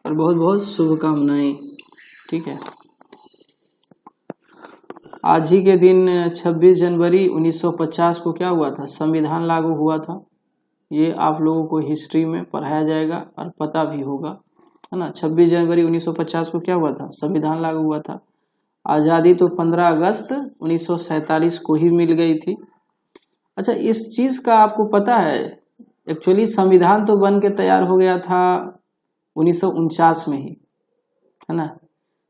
और बहुत बहुत शुभकामनाएं। ठीक है, आज ही के दिन 26 जनवरी 1950 को क्या हुआ था? संविधान लागू हुआ था। ये आप लोगों को हिस्ट्री में पढ़ाया जाएगा और पता भी होगा, है ना। 26 जनवरी 1950 को क्या हुआ था? संविधान लागू हुआ था। आज़ादी तो 15 अगस्त 1947 को ही मिल गई थी। अच्छा, इस चीज़ का आपको पता है, एक्चुअली संविधान तो बन के तैयार हो गया था 1949 में ही, है ना।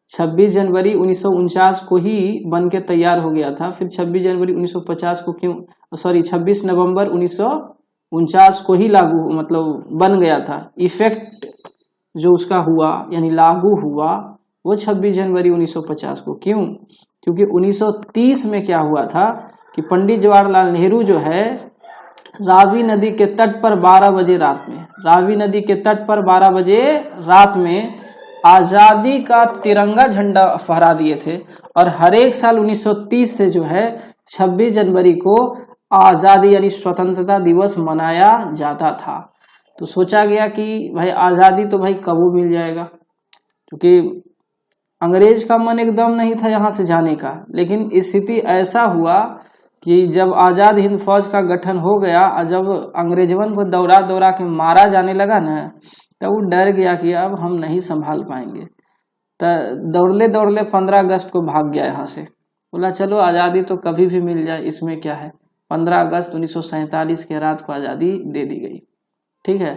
26 जनवरी 1949 को ही बन के तैयार हो गया था। फिर 26 जनवरी 1950 को क्यों, 26 नवंबर 1949 को ही लागू, मतलब बन गया था। इफेक्ट जो उसका हुआ यानी लागू हुआ वो 26 जनवरी 1950 को। क्यों? क्योंकि 1930 में क्या हुआ था कि पंडित जवाहरलाल नेहरू जो है रावी नदी के तट पर 12 बजे रात में, रावी नदी के तट पर 12 बजे रात में आजादी का तिरंगा झंडा फहरा दिए थे। और हर एक साल 1930 से जो है 26 जनवरी को आजादी यानी स्वतंत्रता दिवस मनाया जाता था। तो सोचा गया कि भाई आजादी तो भाई कब मिल जाएगा, क्योंकि अंग्रेज का मन एकदम नहीं था यहाँ से जाने का। लेकिन स्थिति ऐसा हुआ कि जब आजाद हिंद फौज का गठन हो गया और जब अंग्रेजवन को दौड़ा दौड़ा के मारा जाने लगा ना, तब वो डर गया कि अब हम नहीं संभाल पाएंगे। तो दौड़ले दौड़ले 15 अगस्त को भाग गया यहाँ से। बोला चलो आज़ादी तो कभी भी मिल जाए, इसमें क्या है। 15 अगस्त 1947 के रात को आज़ादी दे दी गई। ठीक है,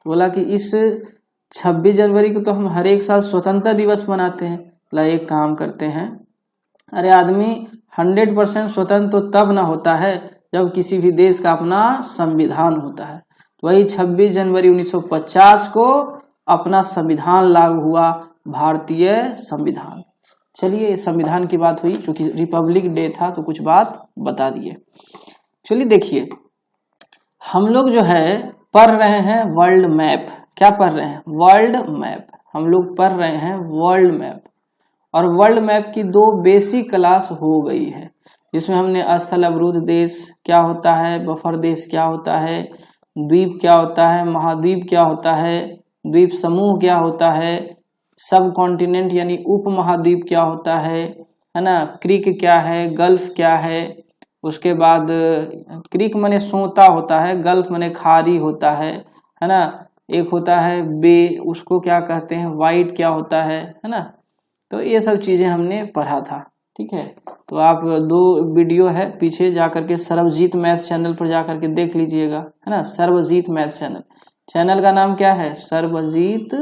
बोला कि इस 26 जनवरी को तो हम हर एक साल स्वतंत्रता दिवस मनाते हैं। बोला एक काम करते हैं, अरे आदमी 100% स्वतंत्र तो तब ना होता है जब किसी भी देश का अपना संविधान होता है। तो वही 26 जनवरी 1950 को अपना संविधान लागू हुआ, भारतीय संविधान। चलिए संविधान की बात हुई, क्योंकि रिपब्लिक डे था तो कुछ बात बता दिए। चलिए देखिए, हम लोग जो है पढ़ रहे हैं वर्ल्ड मैप। क्या पढ़ रहे हैं? World map. हम लोग पढ़ रहे हैं वर्ल्ड मैप। और वर्ल्ड मैप की 2 बेसिक क्लास हो गई है, जिसमें हमने स्थल अवरुद्ध देश क्या होता है, बफर देश क्या होता है, द्वीप क्या होता है, महाद्वीप क्या होता है, द्वीप समूह क्या होता है, सब कॉन्टिनेंट यानी उप महाद्वीप क्या होता है ना, क्रीक क्या है, गल्फ क्या है। उसके बाद क्रीक माने सोता होता है, गल्फ माने खारी होता है ना। एक होता है बे, उसको क्या कहते हैं, वाइट क्या होता है ना। तो ये सब चीजें हमने पढ़ा था। ठीक है, तो आप 2 वीडियो है पीछे जाकर के सर्वजीत मैथ चैनल पर जाकर के देख लीजिएगा, है ना। सर्वजीत मैथ चैनल, चैनल का नाम क्या है? सर्वजीत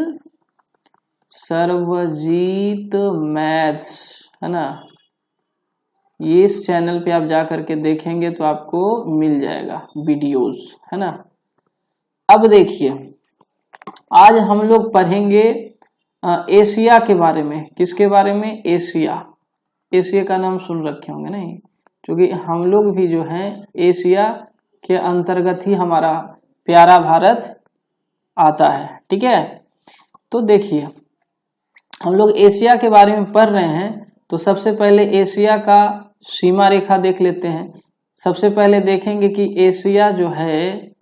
मैथ्स, है ना। ये इस चैनल पे आप जाकर के देखेंगे तो आपको मिल जाएगा वीडियोस, है ना। अब देखिए, आज हम लोग पढ़ेंगे एशिया के बारे में। किसके बारे में? एशिया। एशिया का नाम सुन रखे होंगे नहीं, क्योंकि हम लोग भी जो हैं एशिया के अंतर्गत ही हमारा प्यारा भारत आता है। ठीक है, तो देखिए हम लोग एशिया के बारे में पढ़ रहे हैं, तो सबसे पहले एशिया का सीमा रेखा देख लेते हैं। सबसे पहले देखेंगे कि एशिया जो है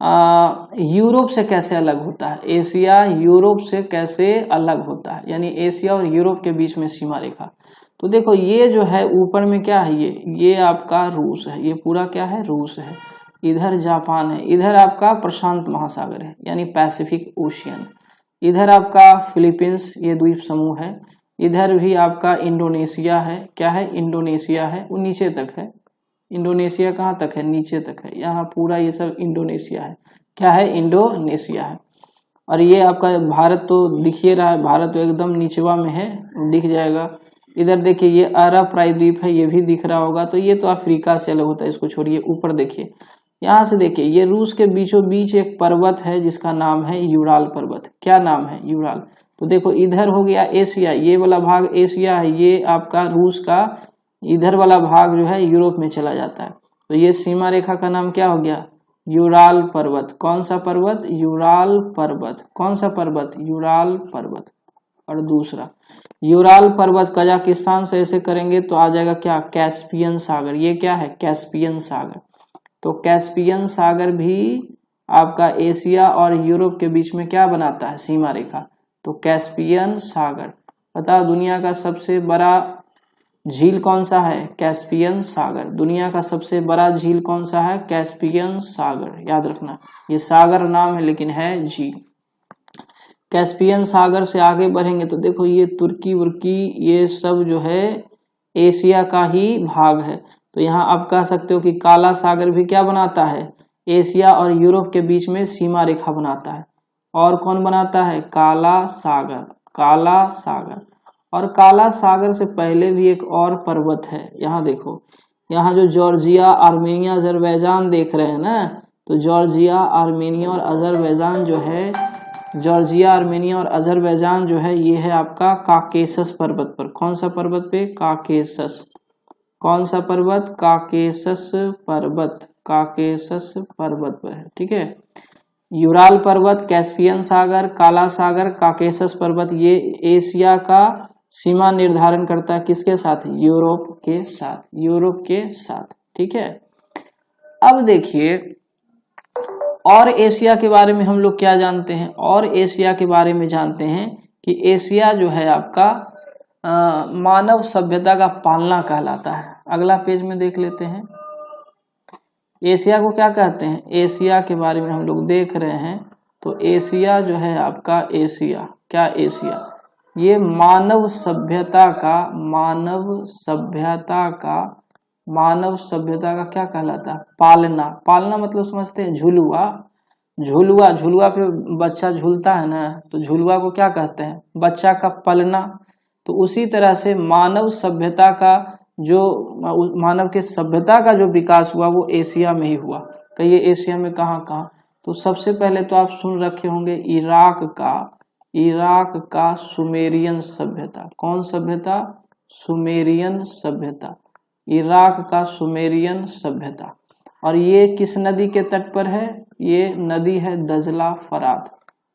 यूरोप से कैसे अलग होता है। एशिया यूरोप से कैसे अलग होता है, यानी एशिया और यूरोप के बीच में सीमा रेखा। तो देखो ये जो है ऊपर में क्या है, ये आपका रूस है, ये पूरा क्या है, रूस है। इधर जापान है, इधर आपका प्रशांत महासागर है यानी पैसिफिक ओशियन। इधर आपका फिलीपींस, ये द्वीप समूह है। इधर भी आपका इंडोनेशिया है। क्या है? इंडोनेशिया है, वो नीचे तक है। इंडोनेशिया कहाँ तक है? नीचे तक है। यहाँ पूरा ये सब इंडोनेशिया है। क्या है? इंडोनेशिया है। और ये आपका भारत तो दिख ही रहा है, भारत तो एकदम निचवा में है, दिख जाएगा। इधर देखिए ये अरब प्रायद्वीप है, ये भी दिख रहा होगा। तो ये तो अफ्रीका से अलग होता है, इसको छोड़िए। ऊपर देखिए, यहाँ से देखिए, ये रूस के बीचों बीच एक पर्वत है जिसका नाम है यूराल पर्वत। क्या नाम है? यूराल। तो देखो इधर हो गया एशिया, ये वाला भाग एशिया है, ये आपका रूस का इधर वाला भाग जो है यूरोप में चला जाता है। तो ये सीमा रेखा का नाम क्या हो गया? यूराल पर्वत। कौन सा पर्वत? यूराल पर्वत। कौन सा पर्वत? यूराल पर्वत। और दूसरा यूराल पर्वत कजाकिस्तान से ऐसे करेंगे तो आ जाएगा क्या? कैस्पियन सागर। ये क्या है? कैस्पियन सागर। तो कैस्पियन सागर भी आपका एशिया और यूरोप के बीच में क्या बनाता है? सीमा रेखा। तो कैस्पियन सागर। बताओ दुनिया का सबसे बड़ा झील कौन सा है? कैस्पियन सागर। दुनिया का सबसे बड़ा झील कौन सा है? कैस्पियन सागर। याद रखना, ये सागर नाम है लेकिन है झील। कैस्पियन सागर से आगे बढ़ेंगे तो देखो ये तुर्की वुर्की ये सब जो है एशिया का ही भाग है। तो यहाँ आप कह सकते हो कि काला सागर भी क्या बनाता है? एशिया और यूरोप के बीच में सीमा रेखा बनाता है। और कौन बनाता है? काला सागर। काला सागर। और काला सागर से पहले भी एक और पर्वत है। यहाँ देखो, यहाँ जो जॉर्जिया, आर्मेनिया, अजरबैजान देख रहे हैं ना, तो जॉर्जिया, आर्मेनिया और अजरबैजान जो है, जॉर्जिया, आर्मेनिया और अजरबैजान जो है ये है आपका काकेशस पर्वत पर। कौन सा पर्वत पे? काकेशस। कौन सा पर्वत? काकेशस पर्वत। काकेशस पर्वत पर है, ठीक है। यूराल पर्वत, कैस्पियन सागर, काला सागर, काकेशस पर्वत, ये एशिया का सीमा निर्धारण करता है किसके साथ? यूरोप के साथ। यूरोप के साथ, ठीक है। अब देखिए और एशिया के बारे में हम लोग क्या जानते हैं? और एशिया के बारे में जानते हैं कि एशिया जो है आपका मानव सभ्यता का पालना कहलाता है। अगला पेज में देख लेते हैं। एशिया को क्या कहते हैं? एशिया के बारे में हम लोग देख रहे हैं तो एशिया जो है आपका, एशिया क्या? एशिया ये मानव सभ्यता का, मानव सभ्यता का क्या कहलाता है? पालना। पालना मतलब समझते हैं? झुलुआ। झुलुआ, झुलुआ पे बच्चा झूलता है ना, तो झुलुआ को क्या कहते हैं? बच्चा का पलना। तो उसी तरह से मानव सभ्यता का जो, मानव के सभ्यता का जो विकास हुआ वो एशिया में ही हुआ। कहिए एशिया में कहाँ कहाँ? तो सबसे पहले तो आप सुन रखे होंगे इराक का सुमेरियन सभ्यता। कौन सभ्यता? सुमेरियन सभ्यता। इराक का सुमेरियन सभ्यता। और ये किस नदी के तट पर है? ये नदी है दजला फरात।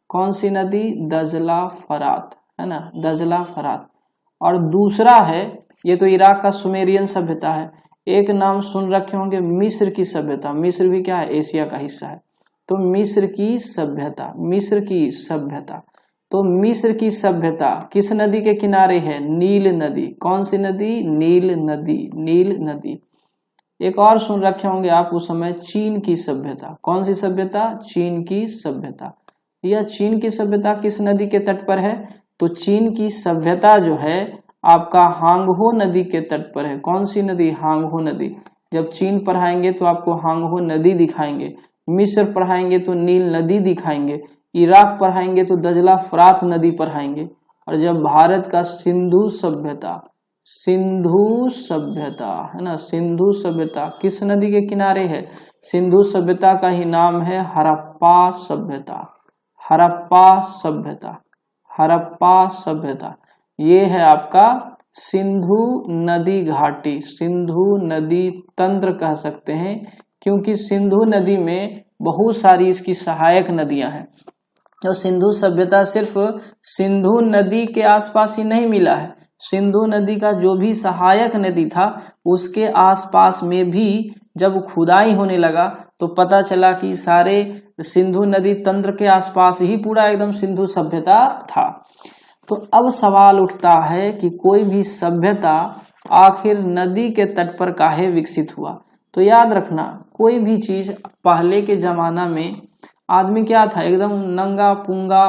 कौन सी नदी? दजला फरात, है ना, दजला फरात। और दूसरा है, ये तो इराक का सुमेरियन सभ्यता है। एक नाम सुन रखे होंगे मिस्र की सभ्यता। मिस्र भी क्या है? एशिया का हिस्सा है। तो मिस्र की सभ्यता, मिस्र की सभ्यता। तो मिस्र की सभ्यता किस नदी के किनारे है? नील नदी। कौन सी नदी? नील नदी। नील नदी। एक और सुन रखे होंगे आप उस समय, चीन की सभ्यता। कौन सी सभ्यता? चीन की सभ्यता। यह चीन की सभ्यता किस नदी के तट पर है? तो चीन की सभ्यता जो है आपका हांगहो नदी के तट पर है। कौन सी नदी? हांगहो नदी। जब चीन पढ़ाएंगे तो आपको हांगहो नदी दिखाएंगे, मिस्र पढ़ाएंगे तो नील नदी दिखाएंगे, इराक पढ़ाएंगे तो दजला फरात नदी पढ़ाएंगे। और जब भारत का सिंधु सभ्यता है ना, सिंधु सभ्यता किस नदी के किनारे है? सिंधु सभ्यता का ही नाम है हड़प्पा सभ्यता। हड़प्पा सभ्यता, हड़प्पा सभ्यता। ये है आपका सिंधु नदी घाटी, सिंधु नदी तंत्र कह सकते हैं, क्योंकि सिंधु नदी में बहुत सारी इसकी सहायक नदियां हैं। तो सिंधु सभ्यता सिर्फ सिंधु नदी के आसपास ही नहीं मिला है, सिंधु नदी का जो भी सहायक नदी था उसके आसपास में भी जब खुदाई होने लगा तो पता चला कि सारे सिंधु नदी तंत्र के आसपास ही पूरा एकदम सिंधु सभ्यता था। तो अब सवाल उठता है कि कोई भी सभ्यता आखिर नदी के तट पर काहे विकसित हुआ? तो याद रखना, कोई भी चीज पहले के जमाना में आदमी क्या था? एकदम नंगा पुंगा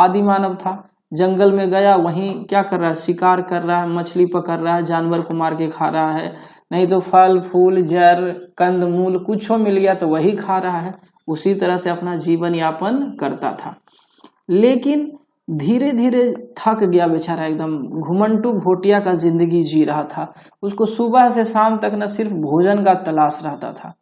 आदि मानव था। जंगल में गया, वहीं क्या कर रहा है? शिकार कर रहा है, मछली पकड़ रहा है, जानवर को मार के खा रहा है, नहीं तो फल फूल जड़ कंद मूल कुछ मिल गया तो वही खा रहा है। उसी तरह से अपना जीवन यापन करता था। लेकिन धीरे धीरे थक गया बेचारा, एकदम घुमंटू घोटिया का जिंदगी जी रहा था। उसको सुबह से शाम तक न सिर्फ भोजन का तलाश रहता था।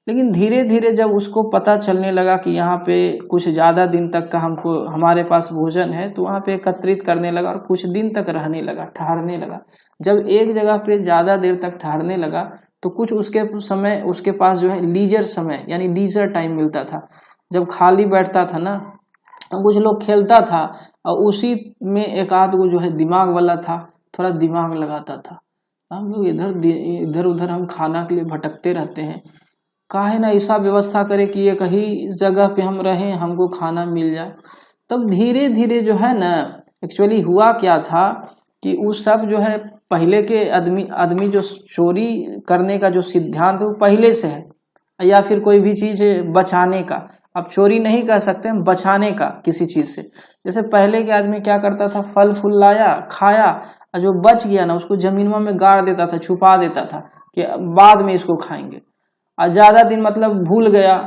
लेकिन धीरे धीरे जब उसको पता चलने लगा कि यहाँ पे कुछ ज़्यादा दिन तक का हमारे पास भोजन है, तो वहाँ पे एकत्रित करने लगा और कुछ दिन तक रहने लगा, ठहरने लगा। जब एक जगह पे ज़्यादा देर तक ठहरने लगा तो कुछ उसके पास जो है लीजर समय यानी लीजर टाइम मिलता था। जब खाली बैठता था ना तो कुछ लोग खेलता था और उसी में एक आध वो जो है दिमाग वाला था, थोड़ा दिमाग लगाता था। हम लोग इधर उधर हम खाना के लिए भटकते रहते हैं, काहे ना ऐसा व्यवस्था करे कि एक ही जगह पे हम रहें, हमको खाना मिल जाए। तब धीरे धीरे जो है ना, एक्चुअली हुआ क्या था कि उस सब जो है पहले के आदमी जो चोरी करने का जो सिद्धांत है वो पहले से है, या फिर कोई भी चीज बचाने का, अब चोरी नहीं कर सकते हम, बचाने का किसी चीज से। जैसे पहले के आदमी क्या करता था, फल फूल लाया खाया और जो बच गया ना उसको जमीनों में गाड़ देता था, छुपा देता था कि बाद में इसको खाएंगे। और ज्यादा दिन मतलब भूल गया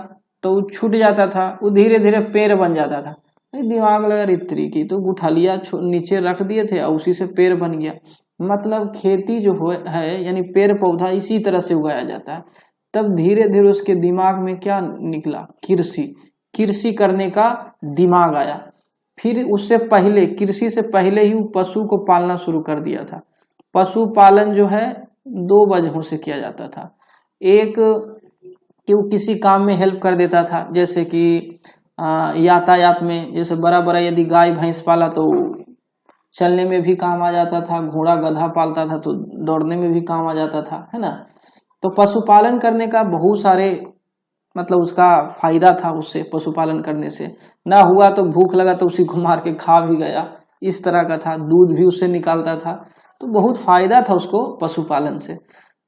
तो छूट जाता था, वो धीरे धीरे पेड़ बन जाता था। दिमाग लगा रित्री की तो गुठलिया नीचे रख दिए थे और उसी से पेड़ बन गया। मतलब खेती जो है यानी पेड़ पौधा इसी तरह से उगाया जाता है। तब धीरे धीरे उसके दिमाग में क्या निकला, कृषि करने का दिमाग आया। फिर उससे पहले, कृषि से पहले ही वो पशु को पालना शुरू कर दिया था। पशु पालन जो है 2 वजहों से किया जाता था। एक कि वो किसी काम में हेल्प कर देता था, जैसे कि यातायात में, जैसे बड़ा बड़ा यदि गाय भैंस पाला तो चलने में भी काम आ जाता था, घोड़ा गधा पालता था तो दौड़ने में भी काम आ जाता था, है ना। तो पशुपालन करने का बहुत सारे मतलब उसका फायदा था, उससे पशुपालन करने से। ना हुआ तो भूख लगा तो उसी को मार के खा भी गया, इस तरह का था। दूध भी उससे निकालता था, तो बहुत फायदा था उसको पशुपालन से।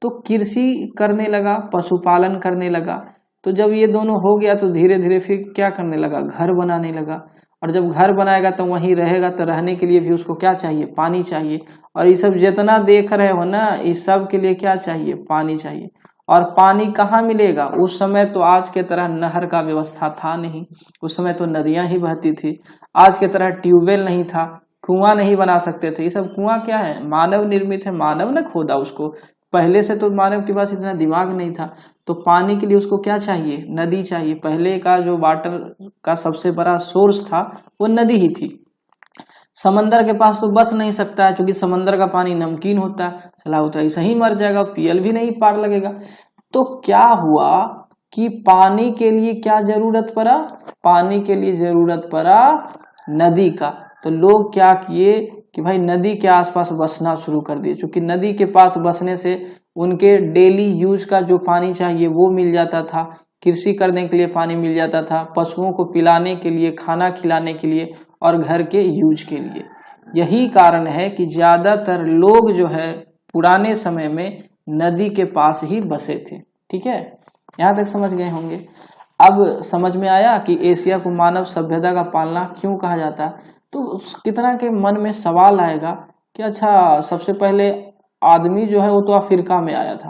तो कृषि करने लगा, पशुपालन करने लगा। तो जब ये दोनों हो गया तो धीरे धीरे फिर क्या करने लगा, घर बनाने लगा। और जब घर बनाएगा तो वहीं रहेगा, तो रहने के लिए भी उसको क्या चाहिए, पानी चाहिए। और ये सब जितना देख रहे हो ना, इस सब के लिए क्या चाहिए, पानी चाहिए। और पानी कहाँ मिलेगा, उस समय तो आज के तरह नहर का व्यवस्था था नहीं, उस समय तो नदियां ही बहती थी। आज के तरह ट्यूबवेल नहीं था, कुआं नहीं बना सकते थे। ये सब कुआं क्या है, मानव निर्मित है, मानव ने खोदा उसको। पहले से तो मानव के पास इतना दिमाग नहीं था। तो पानी के लिए उसको क्या चाहिए, नदी चाहिए। पहले का जो वाटर का सबसे बड़ा सोर्स था वो नदी ही थी। समंदर के पास तो बस नहीं सकता है, क्योंकि समंदर का पानी नमकीन होता है, चला होता है ऐसा ही मर जाएगा, पीएल भी नहीं पार लगेगा। तो क्या हुआ कि पानी के लिए क्या जरूरत पड़ा, पानी के लिए जरूरत पड़ा नदी का। तो लोग क्या किए कि भाई नदी के आसपास बसना शुरू कर दिए, क्योंकि नदी के पास बसने से उनके डेली यूज का जो पानी चाहिए वो मिल जाता था, कृषि करने के लिए पानी मिल जाता था, पशुओं को पिलाने के लिए, खाना खिलाने के लिए और घर के यूज के लिए। यही कारण है कि ज्यादातर लोग जो है पुराने समय में नदी के पास ही बसे थे। ठीक है, यहाँ तक समझ गए होंगे। अब समझ में आया कि एशिया को मानव सभ्यता का पालना क्यों कहा जाता है। तो कितना के मन में सवाल आएगा कि अच्छा, सबसे पहले आदमी जो है वो तो अफ्रीका में आया था,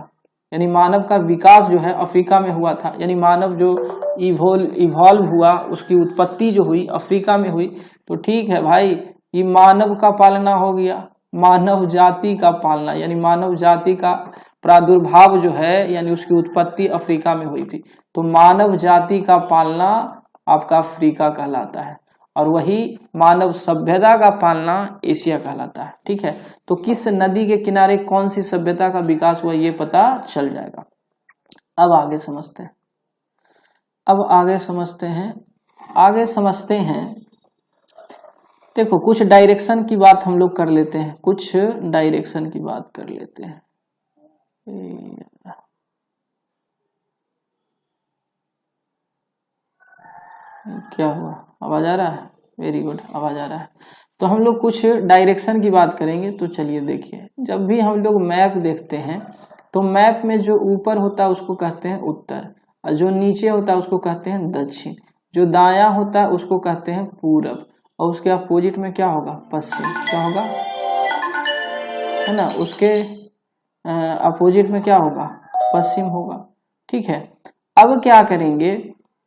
यानी मानव का विकास जो है अफ्रीका में हुआ था, यानी मानव जो इवॉल्व हुआ, उसकी उत्पत्ति जो हुई अफ्रीका में हुई। तो ठीक है भाई, ये मानव का पालना हो गया, मानव जाति का पालना, यानी मानव जाति का प्रादुर्भाव जो है यानी उसकी उत्पत्ति अफ्रीका में हुई थी। तो मानव जाति का पालना आपका अफ्रीका कहलाता है, और वही मानव सभ्यता का पालना एशिया कहलाता है। ठीक है, तो किस नदी के किनारे कौन सी सभ्यता का विकास हुआ ये पता चल जाएगा। अब आगे समझते हैं, आगे समझते हैं। देखो, कुछ डायरेक्शन की बात हम लोग कर लेते हैं, क्या हुआ, आवाज आ रहा है? वेरी गुड, आवाज आ रहा है। तो हम लोग कुछ डायरेक्शन की बात करेंगे। तो चलिए देखिए, जब भी हम लोग मैप देखते हैं तो मैप में जो ऊपर होता है उसको कहते हैं उत्तर, और जो नीचे होता है उसको कहते हैं दक्षिण, जो दायां होता है उसको कहते हैं पूरब, और उसके अपोजिट में क्या होगा, पश्चिम। क्या होगा, है ना, उसके अपोजिट में क्या होगा, पश्चिम होगा। ठीक है, अब क्या करेंगे,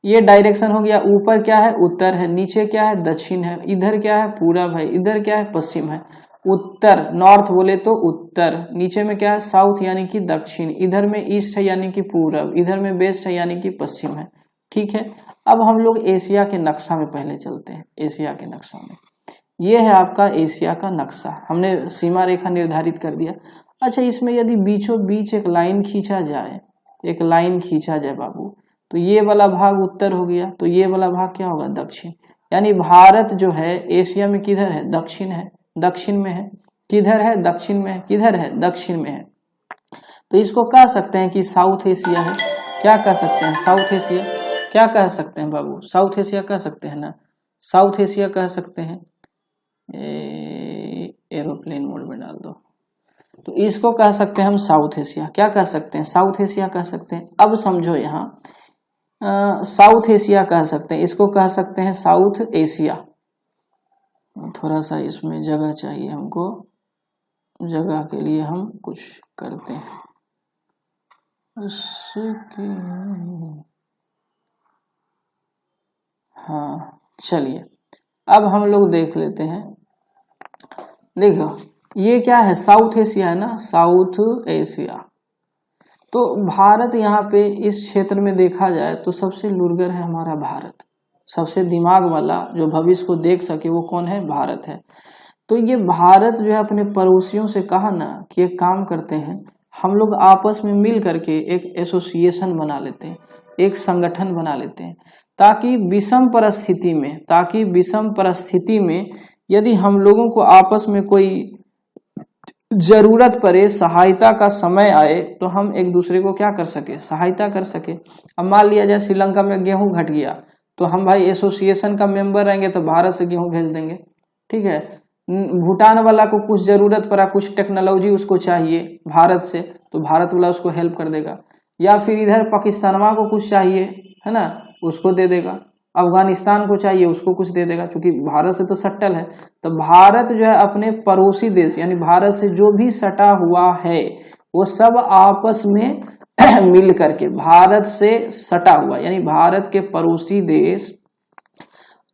ये डायरेक्शन हो गया। ऊपर क्या है, उत्तर है, नीचे क्या है, दक्षिण है, इधर क्या है, पूरब है, इधर क्या है, पश्चिम है। उत्तर नॉर्थ बोले तो उत्तर, नीचे में क्या है, साउथ यानी कि दक्षिण, इधर में ईस्ट है यानी कि पूरब, इधर में वेस्ट है यानी कि पश्चिम है। ठीक है, अब हम लोग एशिया के नक्शा में पहले चलते हैं। एशिया के नक्शा में ये है आपका एशिया का नक्शा, हमने सीमा रेखा निर्धारित कर दिया। अच्छा, इसमें यदि बीचों बीच एक लाइन खींचा जाए बाबू, तो ये वाला भाग उत्तर हो गया, तो ये वाला भाग क्या होगा, दक्षिण। यानी भारत जो है एशिया में किधर है, दक्षिण में है। किधर है, दक्षिण में है। किधर है, दक्षिण में है। तो इसको कह सकते हैं कि साउथ एशिया है। क्या कह सकते हैं, साउथ एशिया। क्या कह सकते हैं बाबू, साउथ एशिया कह सकते हैं ना। साउथ एशिया कह सकते हैं, एरोप्लेन मोड में डाल दो, तो इसको कह सकते हैं हम साउथ एशिया। क्या कह सकते हैं? साउथ एशिया कह सकते हैं। अब समझो यहाँ साउथ एशिया कह सकते हैं, इसको कह सकते हैं साउथ एशिया। थोड़ा सा इसमें जगह चाहिए हमको, जगह के लिए हम कुछ करते हैं उसके, हाँ चलिए अब हम लोग देख लेते हैं। देखो ये क्या है, साउथ एशिया है ना, साउथ एशिया। तो भारत यहाँ पे इस क्षेत्र में देखा जाए तो सबसे लुर्गर है हमारा भारत, सबसे दिमाग वाला जो भविष्य को देख सके वो कौन है? भारत है। तो ये भारत जो है अपने पड़ोसियों से कहा ना कि एक काम करते हैं, हम लोग आपस में मिल करके एक एसोसिएशन बना लेते हैं, एक संगठन बना लेते हैं, ताकि विषम परिस्थिति में यदि हम लोगों को आपस में कोई जरूरत पड़े, सहायता का समय आए, तो हम एक दूसरे को क्या कर सके? सहायता कर सके। अब मान लिया जाए श्रीलंका में गेहूं घट गया, तो हम भाई एसोसिएशन का मेंबर रहेंगे तो भारत से गेहूं भेज देंगे, ठीक है। भूटान वाला को कुछ जरूरत पड़ा, कुछ टेक्नोलॉजी उसको चाहिए भारत से, तो भारत वाला उसको हेल्प कर देगा। या फिर इधर पाकिस्तानवा को कुछ चाहिए, है ना, उसको दे देगा। अफगानिस्तान को चाहिए, उसको कुछ दे देगा, क्योंकि भारत से तो सटल है। तो भारत जो है अपने पड़ोसी देश यानी भारत से जो भी सटा हुआ है वो सब आपस में मिल करके, भारत से सटा हुआ यानी भारत के पड़ोसी देश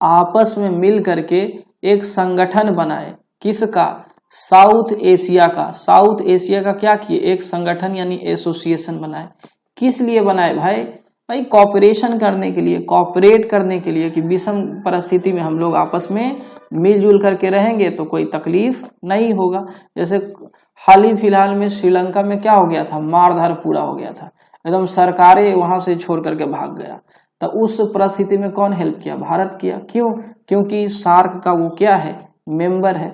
आपस में मिल करके एक संगठन बनाए। किसका? साउथ एशिया का। साउथ एशिया का क्या किए? एक संगठन यानी एसोसिएशन बनाए। किस लिए बनाए भाई? भाई कॉपरेशन करने के लिए, कॉपरेट करने के लिए, कि विषम परिस्थिति में हम लोग आपस में मिलजुल करके रहेंगे तो कोई तकलीफ नहीं होगा। जैसे हाल ही फिलहाल में श्रीलंका में क्या हो गया था? मारधाड़ पूरा हो गया था, एकदम सरकारें वहां से छोड़ करके भाग गया। तो उस परिस्थिति में कौन हेल्प किया? भारत किया। क्यों? क्योंकि सार्क का वो क्या है? मेंबर है।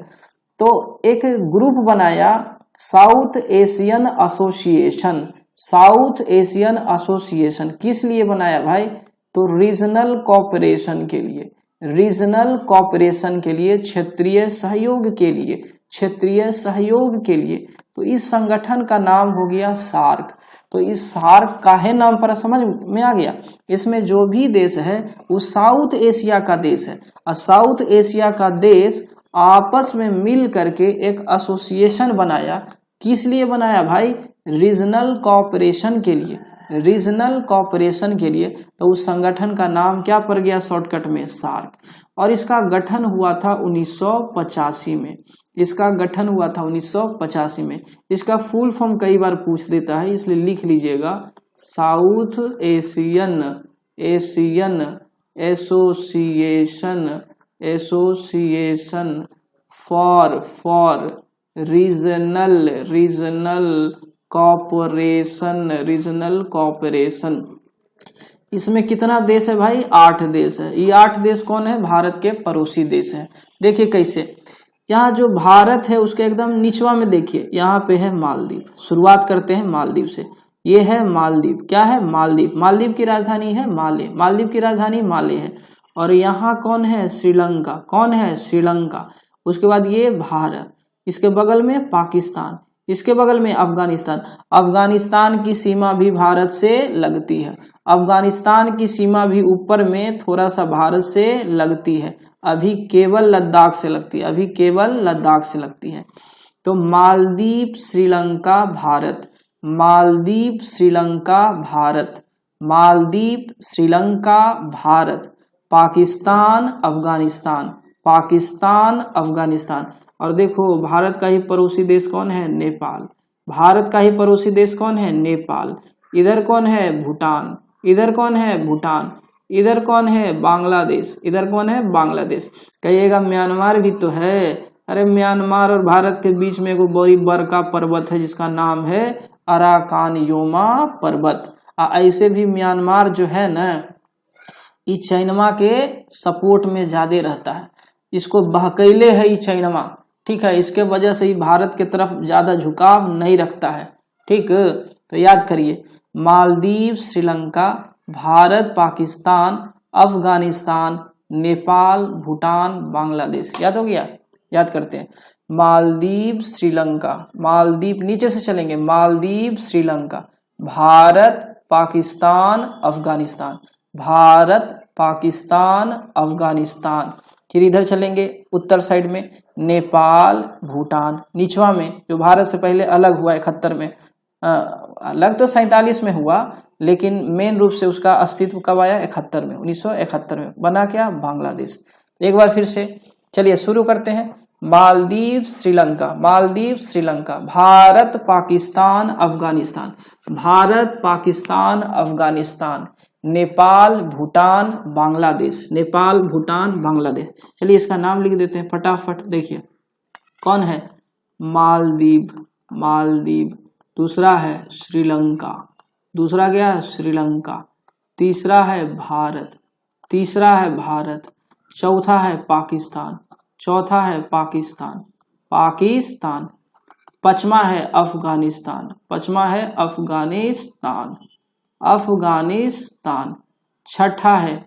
तो एक ग्रुप बनाया south Asian association. South Asian association किस लिए बनाया भाई? तो रीजनल कोऑपरेशन के लिए, रीजनल कोऑपरेशन के लिए, क्षेत्रीय सहयोग के लिए, क्षेत्रीय सहयोग के लिए। तो इस संगठन का नाम हो गया सार्क। तो इस सार्क काहे नाम पर समझ में आ गया? इसमें जो भी देश है वो साउथ एशिया का देश है, और साउथ एशिया का देश आपस में मिल करके एक एसोसिएशन बनाया। किस लिए बनाया भाई? रीजनल कोऑपरेशन के लिए, रीजनल कोऑपरेशन के लिए। तो उस संगठन का नाम क्या पड़ गया शॉर्टकट में? सार्क। और इसका गठन हुआ था 1985 में। इसका गठन हुआ था 1985 में। इसका फुल फॉर्म कई बार पूछ देता है, इसलिए लिख लीजिएगा south Asian association for regional cooperation. इसमें कितना देश है भाई? 8 देश है। ये 8 देश कौन है? भारत के पड़ोसी देश है। देखिए कैसे, यहाँ जो भारत है उसके एकदम निचवा में देखिए, यहाँ पे है मालदीव। शुरुआत करते हैं मालदीव से। ये है मालदीव। क्या है? मालदीव। मालदीव की राजधानी है माले। मालदीव की राजधानी माले है। और यहाँ कौन है? श्रीलंका। कौन है? श्रीलंका। उसके बाद ये भारत, इसके बगल में पाकिस्तान, इसके बगल में अफगानिस्तान। अफगानिस्तान की सीमा भी भारत से लगती है। अफगानिस्तान की सीमा भी ऊपर में थोड़ा सा भारत से लगती है, अभी केवल लद्दाख से लगती है, अभी केवल लद्दाख से लगती है। तो मालदीव श्रीलंका भारत, मालदीव श्रीलंका भारत, मालदीव श्रीलंका भारत, पाकिस्तान अफगानिस्तान, पाकिस्तान अफगानिस्तान। और देखो भारत का ही पड़ोसी देश कौन है? नेपाल। भारत का ही पड़ोसी देश कौन है? नेपाल। इधर कौन है? भूटान। इधर कौन है? भूटान। इधर कौन है? बांग्लादेश। इधर कौन है? बांग्लादेश। कहिएगा म्यांमार भी तो है। अरे म्यांमार और भारत के बीच में एगो बड़ी बड़का पर्वत है जिसका नाम है अराकान योमा पर्वत। ऐसे भी म्यांमार जो है ना, ये चाइना के सपोर्ट में ज्यादा रहता है, इसको बहकैले है ये चाइना, ठीक है। इसके वजह से ही भारत के तरफ ज्यादा झुकाव नहीं रखता है, ठीक। तो याद करिए, मालदीव श्रीलंका, भारत पाकिस्तान अफगानिस्तान, नेपाल, भूटान, बांग्लादेश। याद हो गया? याद करते हैं। मालदीव, श्रीलंका, मालदीव नीचे से चलेंगे, मालदीव, श्रीलंका, भारत, पाकिस्तान, अफगानिस्तान, भारत, पाकिस्तान, अफगानिस्तान। फिर इधर चलेंगे उत्तर साइड में, नेपाल, भूटान, निचवा में जो भारत से पहले अलग हुआ 71 में, अलग तो 47 में हुआ, लेकिन मेन रूप से उसका अस्तित्व कब आया? 71 में, 1971 में। बना क्या? बांग्लादेश। एक बार फिर से चलिए शुरू करते हैं। मालदीव, श्रीलंका, मालदीव, श्रीलंका, भारत, पाकिस्तान, अफगानिस्तान, भारत, पाकिस्तान, अफगानिस्तान, नेपाल, भूटान, बांग्लादेश, नेपाल, भूटान, बांग्लादेश। चलिए इसका नाम लिख देते हैं फटाफट। देखिए कौन है? मालदीव, मालदीव। दूसरा है श्रीलंका, दूसरा क्या है? श्रीलंका। तीसरा है भारत, तीसरा है भारत। चौथा है पाकिस्तान, चौथा है पाकिस्तान, पाकिस्तान। पांचवा है अफगानिस्तान, पांचवा है अफगानिस्तान, अफगानिस्तान। छठा है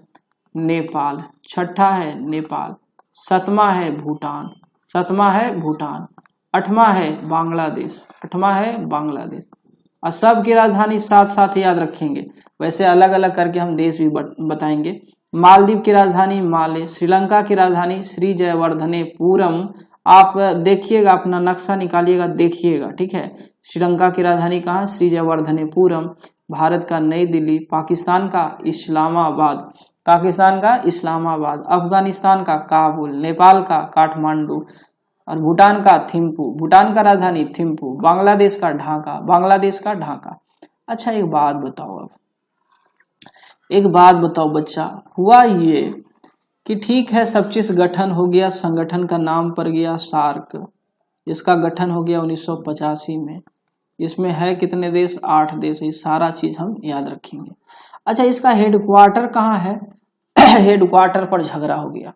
नेपाल, छठा है नेपाल। सातवां है भूटान, सातवां है भूटान। आठवां है बांग्लादेश, आठवां है बांग्लादेश। और सब की राजधानी साथ साथ याद रखेंगे, वैसे अलग अलग करके हम देश भी बताएंगे। मालदीव की राजधानी माले, श्रीलंका की राजधानी श्री जयवर्धनेपुरम। आप देखिएगा, अपना नक्शा निकालिएगा, देखिएगा, ठीक है। श्रीलंका की राजधानी कहाँ है? श्री जयवर्धनेपुरम। भारत का नई दिल्ली, पाकिस्तान का इस्लामाबाद, पाकिस्तान का इस्लामाबाद, अफगानिस्तान का काबुल, नेपाल का काठमांडू और भूटान का थिम्पू, भूटान का राजधानी थिम्पू, बांग्लादेश का ढाका, बांग्लादेश का ढाका। अच्छा एक बात बताओ, अब एक बात बताओ बच्चा, हुआ ये कि ठीक है सब चीज गठन हो गया, संगठन का नाम पड़ गया सार्क, इसका गठन हो गया 1985 में। इसमें है कितने देश? 8 देश। ये सारा चीज हम याद रखेंगे। अच्छा इसका हेडक्वार्टर कहाँ है? हेडक्वार्टर पर झगड़ा हो गया।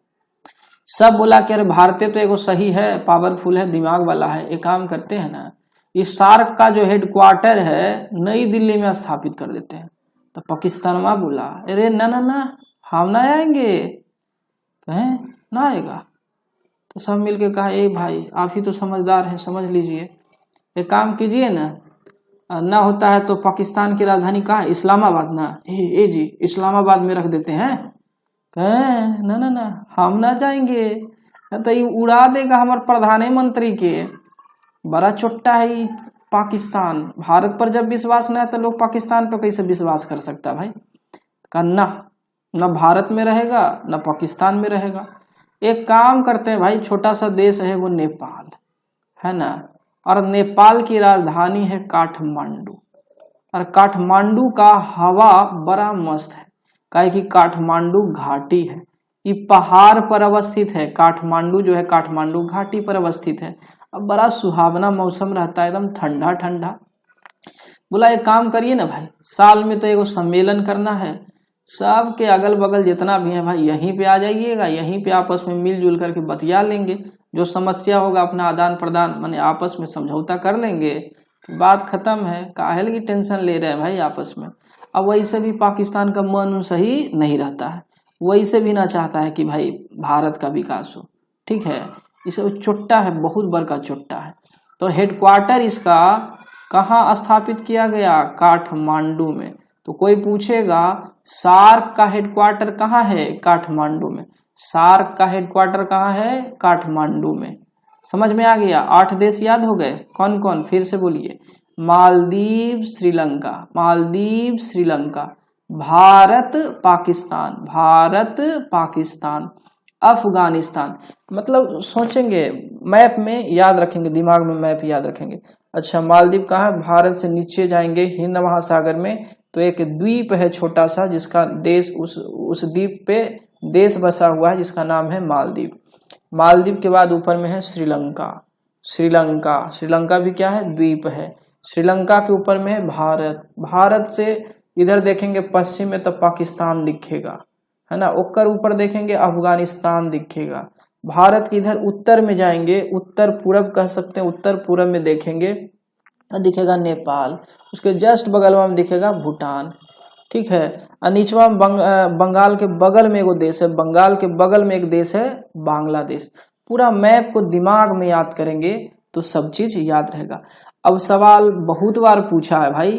सब बोला कि अरे भारतीय तो एगो सही है, पावरफुल है, दिमाग वाला है, एक काम करते हैं ना, इस सार्क का जो हेडक्वार्टर है नई दिल्ली में स्थापित कर देते हैं। तो पाकिस्तान बोला अरे ना ना ना, हम ना आएंगे। कहें ना आएगा? तो सब मिलके कहा ए भाई आप ही तो समझदार हैं, समझ लीजिए, एक काम कीजिए ना होता है तो पाकिस्तान की राजधानी कहाँ है? इस्लामाबाद ना। ए जी इस्लामाबाद में रख देते हैं। कहें ना ना ना, हम ना जाएंगे, तो ये उड़ा देगा हमारे प्रधानमंत्री के। बड़ा चोट्टा है ये पाकिस्तान। भारत पर जब विश्वास ना है तो लोग पाकिस्तान पर कैसे विश्वास कर सकता भाई? ना ना भारत में रहेगा ना पाकिस्तान में रहेगा। एक काम करते हैं भाई, छोटा सा देश है वो नेपाल है ना, और नेपाल की राजधानी है काठमांडू। और काठमांडू का हवा बड़ा मस्त है, काहे कि काठमांडू घाटी है, ये पहाड़ पर अवस्थित है। काठमांडू जो है काठमांडू घाटी पर अवस्थित है। अब बड़ा सुहावना मौसम रहता है, एकदम ठंडा ठंडा। बोला एक काम करिए ना भाई, साल में तो एगो सम्मेलन करना है, सब के अगल बगल जितना भी है भाई यहीं पे आ जाइएगा, यहीं पे आपस में मिलजुल करके बतिया लेंगे, जो समस्या होगा अपना आदान प्रदान माने आपस में समझौता कर लेंगे, बात खत्म है। काहे की टेंशन ले रहे हैं भाई आपस में। अब वैसे भी पाकिस्तान का मन सही नहीं रहता है, वैसे भी ना चाहता है कि भाई भारत का विकास हो, ठीक है। इसे चोट्टा है, बहुत बड़का चोट्टा है। तो हेडक्वार्टर इसका कहाँ स्थापित किया गया? काठमांडू में। तो कोई पूछेगा सार्क का हेडक्वार्टर कहाँ है? काठमांडू में। सार्क का हेडक्वार्टर कहाँ है? काठमांडू में। समझ में आ गया? 8 देश याद हो गए। कौन कौन? फिर से बोलिए। मालदीव, श्रीलंका, मालदीव, श्रीलंका, भारत, पाकिस्तान, भारत, पाकिस्तान, अफगानिस्तान। मतलब सोचेंगे, मैप में याद रखेंगे, दिमाग में मैप याद रखेंगे। अच्छा मालदीव कहाँ है? भारत से नीचे जाएंगे हिंद महासागर में तो एक द्वीप है छोटा सा, जिसका देश उस द्वीप पे देश बसा हुआ है जिसका नाम है मालदीव। मालदीव के बाद ऊपर में है श्रीलंका, श्रीलंका, श्रीलंका भी क्या है? द्वीप है। श्रीलंका के ऊपर में है भारत, भारत से इधर देखेंगे पश्चिम में तो पाकिस्तान दिखेगा, है ना। ओकर ऊपर देखेंगे अफगानिस्तान दिखेगा। भारत के इधर उत्तर में जाएंगे, उत्तर पूरब कह सकते हैं, उत्तर पूरब में देखेंगे तो दिखेगा नेपाल। उसके जस्ट बगल में दिखेगा भूटान। ठीक है। और निचवा बंगाल के बगल में एगो देश है, बंगाल के बगल में एक देश है बांग्लादेश। पूरा मैप को दिमाग में याद करेंगे तो सब चीज याद रहेगा। अब सवाल बहुत बार पूछा है भाई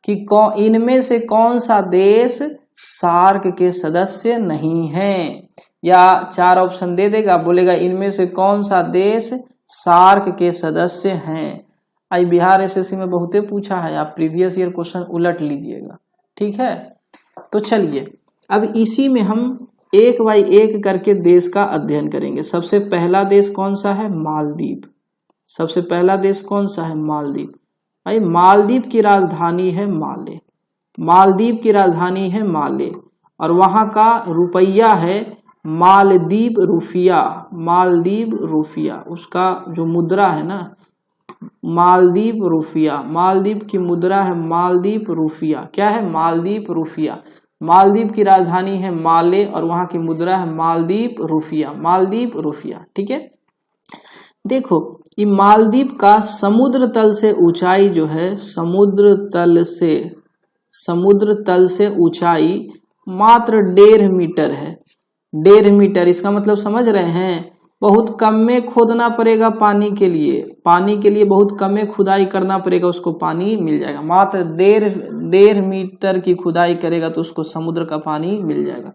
कि इनमें से कौन सा देश सार्क के सदस्य नहीं है, या 4 ऑप्शन दे देगा, बोलेगा इनमें से कौन सा देश सार्क के सदस्य हैं। आई बिहार एसएससी में बहुते पूछा है, आप प्रीवियस ईयर क्वेश्चन उलट लीजिएगा, ठीक है। तो चलिए अब इसी में हम एक बाई एक करके देश का अध्ययन करेंगे। सबसे पहला देश कौन सा है, मालदीव। सबसे पहला देश कौन सा है, मालदीव। भाई मालदीव की राजधानी है माले, मालदीव की राजधानी है माले, और वहां का रुपया है मालदीव रुपया, मालदीव रुपया, उसका जो मुद्रा है ना मालदीव रुपया, मालदीव की मुद्रा है मालदीव रुपया। क्या है, मालदीव रुपया। मालदीव की राजधानी है माले और वहां की मुद्रा है मालदीव रुपया, मालदीव रुपया, ठीक है। देखो ये मालदीव का समुद्र तल से ऊंचाई जो है, समुद्र तल से ऊंचाई मात्र 1.5 मीटर है। 1.5 मीटर, इसका मतलब समझ रहे हैं, बहुत कम में खोदना पड़ेगा पानी के लिए, पानी के लिए बहुत कम में खुदाई करना पड़ेगा, उसको पानी मिल जाएगा। मात्र 1.5 मीटर की खुदाई करेगा तो उसको समुद्र का पानी मिल जाएगा।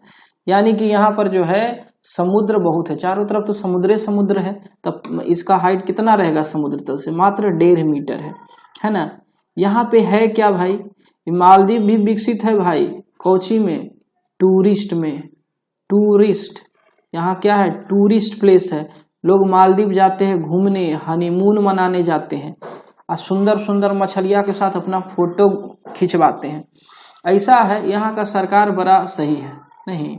यानी कि यहाँ पर जो है समुद्र बहुत है, चारों तरफ तो समुद्र है, तब इसका हाइट कितना रहेगा समुद्र तल से, मात्र 1.5 मीटर है ना। यहाँ पे है क्या भाई, मालदीव भी विकसित है भाई, कोची में, टूरिस्ट में, टूरिस्ट, यहाँ क्या है, टूरिस्ट प्लेस है। लोग मालदीव जाते हैं घूमने, हनीमून मनाने जाते हैं, और सुंदर सुंदर मछलियाँ के साथ अपना फोटो खिंचवाते हैं। ऐसा है, यहाँ का सरकार बड़ा सही है। नहीं,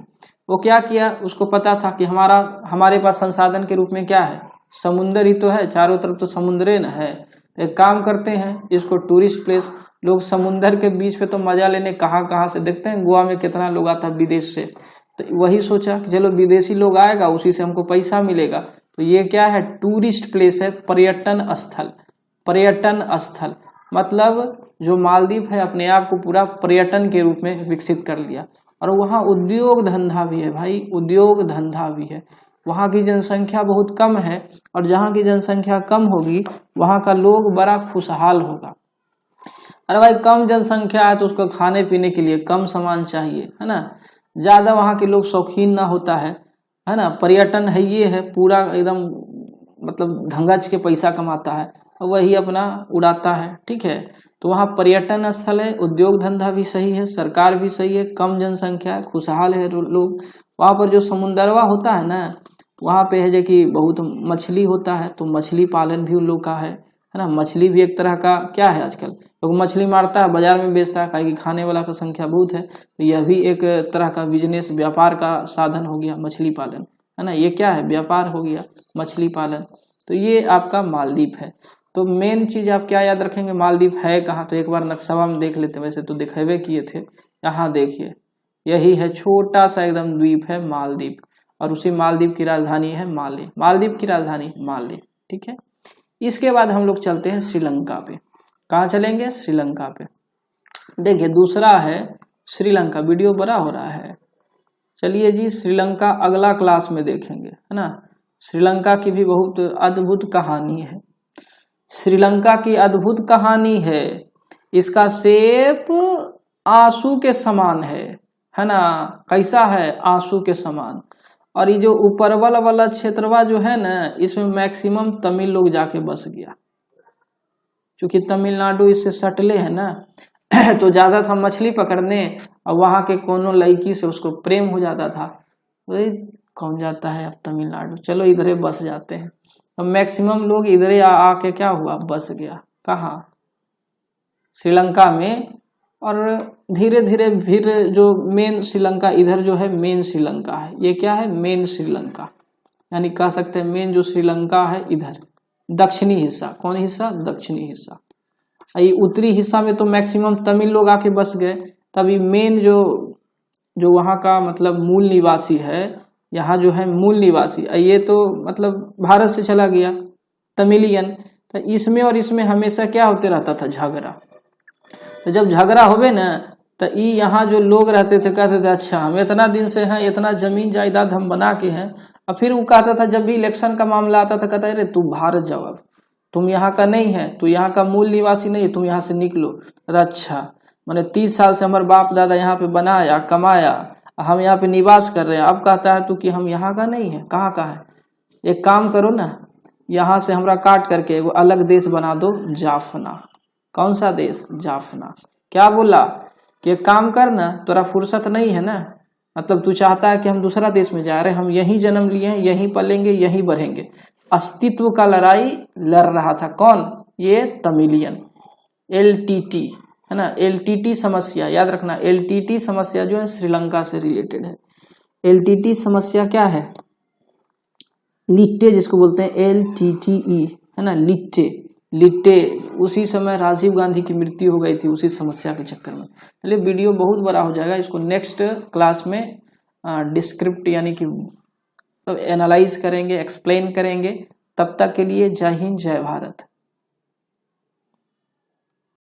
वो क्या किया, उसको पता था कि हमारे पास संसाधन के रूप में क्या है, समुंदर ही तो है, चारों तरफ तो समुद्र न है। एक काम करते हैं, इसको टूरिस्ट प्लेस, लोग समुंदर के बीच पे तो मजा लेने कहाँ से, देखते हैं गोवा में कितना लोग आता है विदेश से, तो वही सोचा कि चलो विदेशी लोग आएगा, उसी से हमको पैसा मिलेगा। तो ये क्या है, टूरिस्ट प्लेस है, पर्यटन स्थल। पर्यटन स्थल मतलब जो मालदीव है अपने आप को पूरा पर्यटन के रूप में विकसित कर लिया। और वहाँ उद्योग धंधा भी है भाई, उद्योग धंधा भी है। वहाँ की जनसंख्या बहुत कम है, और जहाँ की जनसंख्या कम होगी वहाँ का लोग बड़ा खुशहाल होगा। अरे भाई कम जनसंख्या है तो उसको खाने पीने के लिए कम सामान चाहिए, है ना। ज्यादा वहाँ के लोग शौकीन ना होता है ना। पर्यटन है, ये है पूरा एकदम मतलब धंगच के पैसा कमाता है, वही अपना उड़ाता है, ठीक है। तो वहाँ पर्यटन स्थल है, उद्योग धंधा भी सही है, सरकार भी सही है, कम जनसंख्या है, खुशहाल है लोग। वहाँ पर जो समुंदरवा होता है ना, वहाँ पे है जो कि बहुत मछली होता है, तो मछली पालन भी उन लोग का है ना। मछली भी एक तरह का क्या है, आजकल लोग मछली मारता है, बाजार में बेचता है, काहे कि खाने वाला का संख्या बहुत है, तो यह भी एक तरह का बिजनेस, व्यापार का साधन हो गया मछली पालन, है ना। ये क्या है, व्यापार हो गया मछली पालन। तो ये आपका मालदीव है। तो मेन चीज आप क्या याद रखेंगे, मालदीव है कहाँ, तो एक बार नक्शा में देख लेते हैं, वैसे तो दिखेबे किए थे। यहाँ देखिए, यही है, छोटा सा एकदम द्वीप है मालदीव, और उसी मालदीव की राजधानी है माले, मालदीव की राजधानी माले, ठीक है। इसके बाद हम लोग चलते हैं श्रीलंका पे। कहाँ चलेंगे, श्रीलंका पे। देखिए दूसरा है श्रीलंका, वीडियो बड़ा हो रहा है, चलिए जी श्रीलंका अगला क्लास में देखेंगे, है ना। श्रीलंका की भी बहुत अद्भुत कहानी है, श्रीलंका की अद्भुत कहानी है। इसका शेप आंसू के समान है ना। कैसा है, आंसू के समान। और ये जो ऊपरवल वाला क्षेत्रवा जो है ना, इसमें मैक्सिमम तमिल लोग जाके बस गया, क्योंकि तमिलनाडु इससे सटले है ना। तो ज्यादा था मछली पकड़ने, और वहां के कोनो लड़की से उसको प्रेम हो जाता था, वही कौन जाता है अब तमिलनाडु, चलो इधरे बस जाते हैं। अब मैक्सिमम लोग इधरे आके क्या हुआ, बस गया, कहाँ, श्रीलंका में। और धीरे धीरे फिर जो मेन श्रीलंका इधर जो है मेन श्रीलंका है, ये क्या है, मेन श्रीलंका, यानी कह सकते हैं मेन जो श्रीलंका है इधर दक्षिणी हिस्सा। कौन हिस्सा, दक्षिणी हिस्सा। ये उत्तरी हिस्सा में तो मैक्सिमम तमिल लोग आके बस गए, तभी मेन जो वहाँ का मतलब मूल निवासी है, यहाँ जो है मूल निवासी, ये तो मतलब भारत से चला गया तमिलियन। तो इसमें और इसमें हमेशा क्या होते रहता था, झगड़ा। तो जब झगड़ा होवे ना, तो यहाँ जो लोग रहते थे कहते थे अच्छा हम इतना दिन से हैं, इतना जमीन जायदाद हम बना के हैं। और फिर वो कहता था जब भी इलेक्शन का मामला आता था कहता अरे तू भारत जाओ, अब तुम यहाँ का नहीं है, तू यहाँ का मूल निवासी नहीं है, तुम यहाँ से निकलो। अच्छा मैंने 30 साल से हमारे बाप दादा यहाँ पे बनाया कमाया, हम यहाँ पे निवास कर रहे हैं, अब कहता है तू कि हम यहाँ का नहीं है, कहाँ का है। एक काम करो ना, यहाँ से हमरा काट करके एगो अलग देश बना दो, जाफना। कौन सा देश? जाफना। क्या बोला कि एक काम करना, तोरा फुर्सत नहीं है ना, मतलब तू चाहता है कि हम दूसरा देश में जा रहे हैं, हम यहीं जन्म लिए हैं, यहीं पलेंगे, यहीं बढ़ेंगे। अस्तित्व का लड़ाई लड़ रहा था कौन? ये तमिलियन। एलटीटी है ना, एलटीटी समस्या याद रखना। एलटीटी समस्या जो है श्रीलंका से रिलेटेड है। एलटीटी समस्या क्या है? लिट्टे जिसको बोलते हैं, LTTE है ना, लिट्टे। लिट्टे उसी समय राजीव गांधी की मृत्यु हो गई थी उसी समस्या के चक्कर में। चलिए वीडियो बहुत बड़ा हो जाएगा, इसको नेक्स्ट क्लास में डिस्क्रिप्ट यानी कि तो एनालाइज करेंगे, एक्सप्लेन करेंगे। तब तक के लिए जय हिंद जय भारत।